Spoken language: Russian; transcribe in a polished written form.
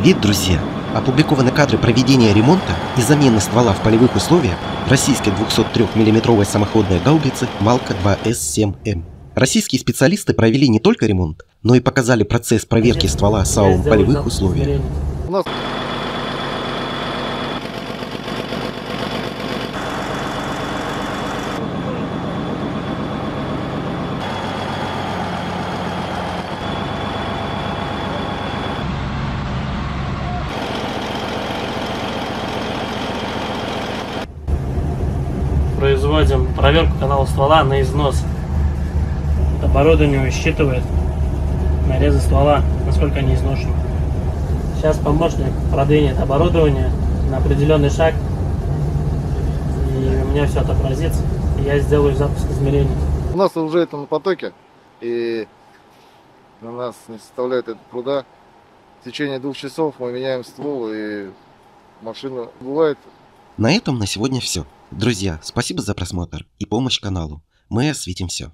Привет, друзья! Опубликованы кадры проведения ремонта и замены ствола в полевых условиях российской 203 миллиметровой самоходной гаубицы Малка-2С7М. Российские специалисты провели не только ремонт, но и показали процесс проверки ствола САУ в полевых условиях. У нас производим проверку канала ствола на износ. Оборудование считывает нарезы ствола, насколько они изношены. Сейчас помощник продвинет оборудование на определенный шаг, и у меня все отобразится, и я сделаю запуск измерений. у нас уже это на потоке, и на нас не составляет это труда. В течение 2 часов мы меняем ствол, и машина бывает. На этом на сегодня все. Друзья, спасибо за просмотр и помощь каналу. Мы осветим все.